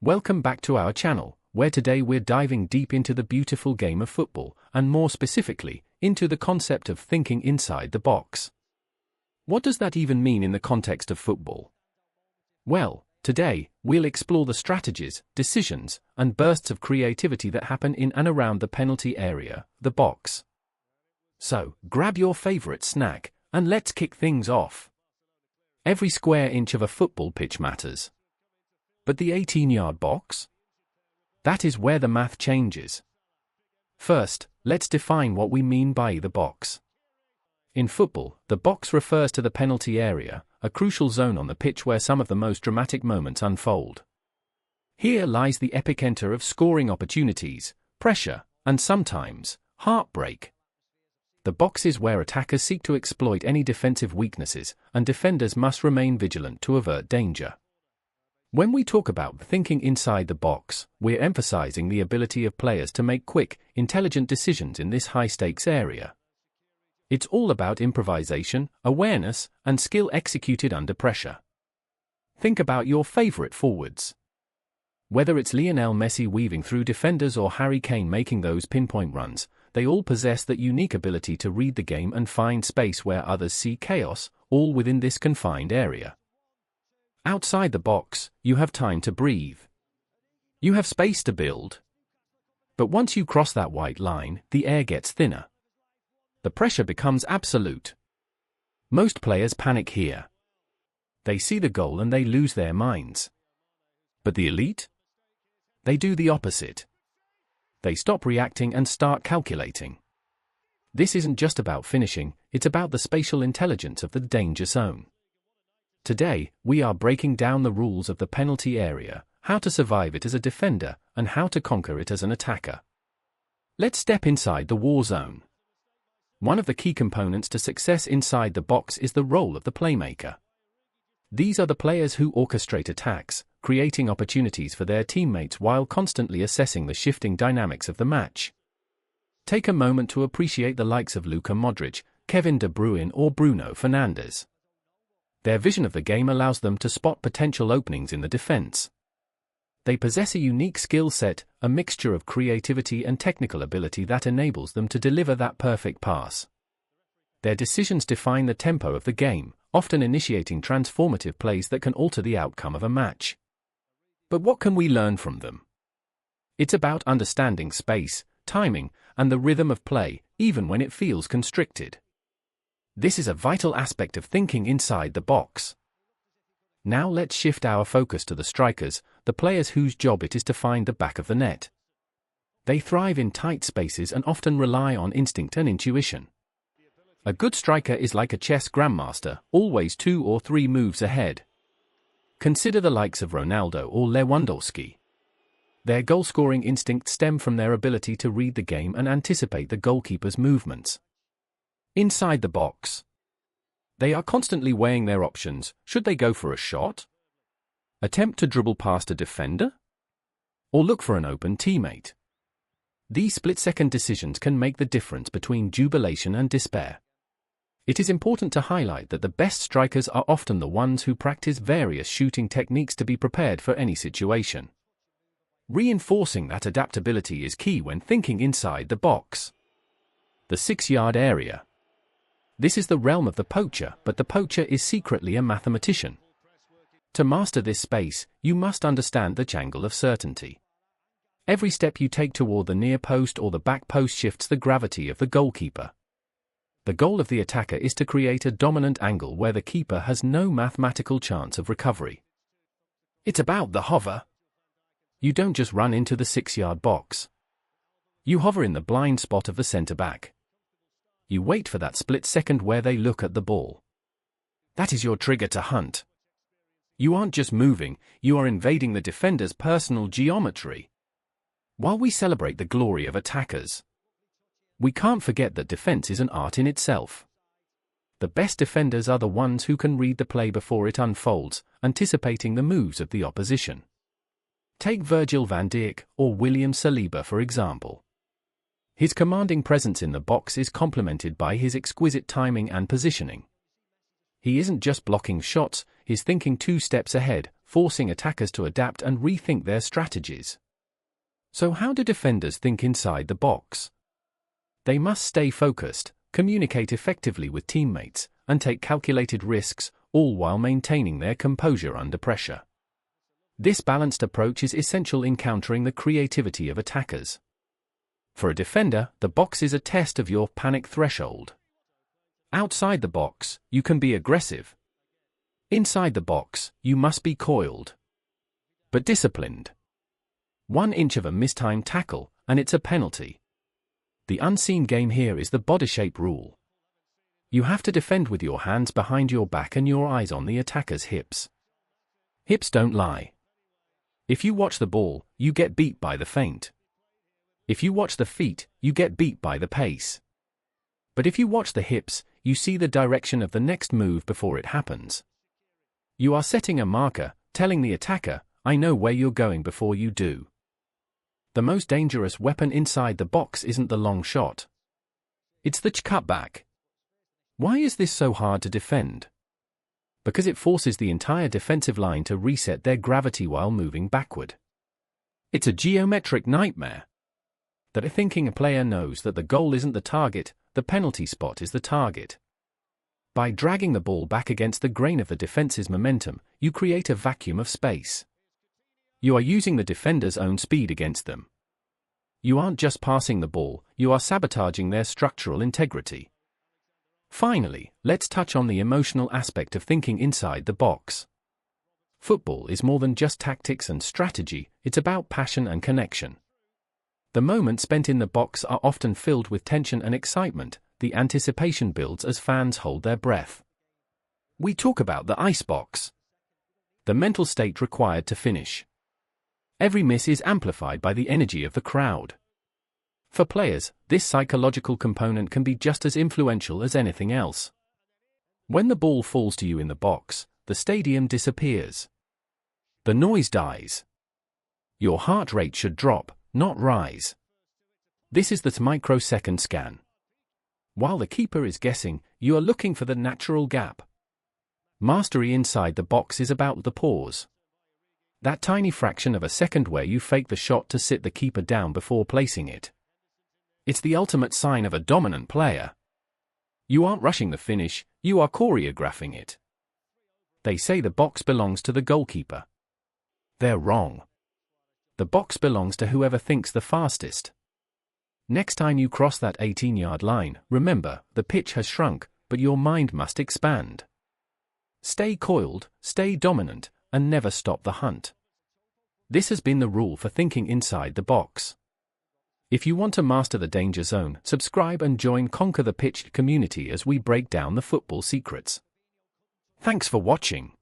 Welcome back to our channel, where today we're diving deep into the beautiful game of football, and more specifically, into the concept of thinking inside the box. What does that even mean in the context of football? Well, today, we'll explore the strategies, decisions, and bursts of creativity that happen in and around the penalty area, the box. So, grab your favorite snack, and let's kick things off. Every square inch of a football pitch matters. But the 18-yard box? That is where the math changes. First, let's define what we mean by the box. In football, the box refers to the penalty area, a crucial zone on the pitch where some of the most dramatic moments unfold. Here lies the epicenter of scoring opportunities, pressure, and sometimes, heartbreak. The box is where attackers seek to exploit any defensive weaknesses, and defenders must remain vigilant to avert danger. When we talk about thinking inside the box, we're emphasizing the ability of players to make quick, intelligent decisions in this high-stakes area. It's all about improvisation, awareness, and skill executed under pressure. Think about your favorite forwards. Whether it's Lionel Messi weaving through defenders or Harry Kane making those pinpoint runs, they all possess that unique ability to read the game and find space where others see chaos, all within this confined area. Outside the box, you have time to breathe. You have space to build. But once you cross that white line, the air gets thinner. The pressure becomes absolute. Most players panic here. They see the goal and they lose their minds. But the elite? They do the opposite. They stop reacting and start calculating. This isn't just about finishing, it's about the spatial intelligence of the danger zone. Today, we are breaking down the rules of the penalty area, how to survive it as a defender, and how to conquer it as an attacker. Let's step inside the war zone. One of the key components to success inside the box is the role of the playmaker. These are the players who orchestrate attacks, creating opportunities for their teammates while constantly assessing the shifting dynamics of the match. Take a moment to appreciate the likes of Luka Modric, Kevin De Bruyne, or Bruno Fernandes. Their vision of the game allows them to spot potential openings in the defense. They possess a unique skill set, a mixture of creativity and technical ability that enables them to deliver that perfect pass. Their decisions define the tempo of the game, often initiating transformative plays that can alter the outcome of a match. But what can we learn from them? It's about understanding space, timing, and the rhythm of play, even when it feels constricted. This is a vital aspect of thinking inside the box. Now let's shift our focus to the strikers, the players whose job it is to find the back of the net. They thrive in tight spaces and often rely on instinct and intuition. A good striker is like a chess grandmaster, always 2 or 3 moves ahead. Consider the likes of Ronaldo or Lewandowski. Their goal-scoring instincts stem from their ability to read the game and anticipate the goalkeeper's movements. Inside the box, they are constantly weighing their options. Should they go for a shot? Attempt to dribble past a defender? Or look for an open teammate? These split-second decisions can make the difference between jubilation and despair. It is important to highlight that the best strikers are often the ones who practice various shooting techniques to be prepared for any situation. Reinforcing that adaptability is key when thinking inside the box. The 6-yard area. This is the realm of the poacher, but the poacher is secretly a mathematician. To master this space, you must understand the angle of certainty. Every step you take toward the near post or the back post shifts the gravity of the goalkeeper. The goal of the attacker is to create a dominant angle where the keeper has no mathematical chance of recovery. It's about the hover. You don't just run into the 6-yard box. You hover in the blind spot of the centre-back. You wait for that split second where they look at the ball. That is your trigger to hunt. You aren't just moving, you are invading the defender's personal geometry. While we celebrate the glory of attackers, we can't forget that defense is an art in itself. The best defenders are the ones who can read the play before it unfolds, anticipating the moves of the opposition. Take Virgil van Dijk or William Saliba for example. His commanding presence in the box is complemented by his exquisite timing and positioning. He isn't just blocking shots, he's thinking 2 steps ahead, forcing attackers to adapt and rethink their strategies. So how do defenders think inside the box? They must stay focused, communicate effectively with teammates, and take calculated risks, all while maintaining their composure under pressure. This balanced approach is essential in countering the creativity of attackers. For a defender, the box is a test of your panic threshold. Outside the box, you can be aggressive. Inside the box, you must be coiled, but disciplined. 1 inch of a mistimed tackle, and it's a penalty. The unseen game here is the body shape rule. You have to defend with your hands behind your back and your eyes on the attacker's hips. Hips don't lie. If you watch the ball, you get beat by the feint. If you watch the feet, you get beat by the pace. But if you watch the hips, you see the direction of the next move before it happens. You are setting a marker, telling the attacker, I know where you're going before you do. The most dangerous weapon inside the box isn't the long shot. It's the cutback. Why is this so hard to defend? Because it forces the entire defensive line to reset their gravity while moving backward. It's a geometric nightmare. The thinking player knows that the goal isn't the target, the penalty spot is the target. By dragging the ball back against the grain of the defense's momentum, you create a vacuum of space. You are using the defender's own speed against them. You aren't just passing the ball, you are sabotaging their structural integrity. Finally, let's touch on the emotional aspect of thinking inside the box. Football is more than just tactics and strategy, it's about passion and connection. The moments spent in the box are often filled with tension and excitement, the anticipation builds as fans hold their breath. We talk about the icebox. The mental state required to finish. Every miss is amplified by the energy of the crowd. For players, this psychological component can be just as influential as anything else. When the ball falls to you in the box, the stadium disappears. The noise dies. Your heart rate should drop, not rise. This is the microsecond scan. While the keeper is guessing, you are looking for the natural gap. Mastery inside the box is about the pause. That tiny fraction of a second where you fake the shot to sit the keeper down before placing it. It's the ultimate sign of a dominant player. You aren't rushing the finish, you are choreographing it. They say the box belongs to the goalkeeper. They're wrong. The box belongs to whoever thinks the fastest. Next time you cross that 18-yard line, remember, the pitch has shrunk, but your mind must expand. Stay coiled, stay dominant, and never stop the hunt. This has been the rule for thinking inside the box. If you want to master the danger zone, subscribe and join Conquer the Pitch community as we break down the football secrets. Thanks for watching.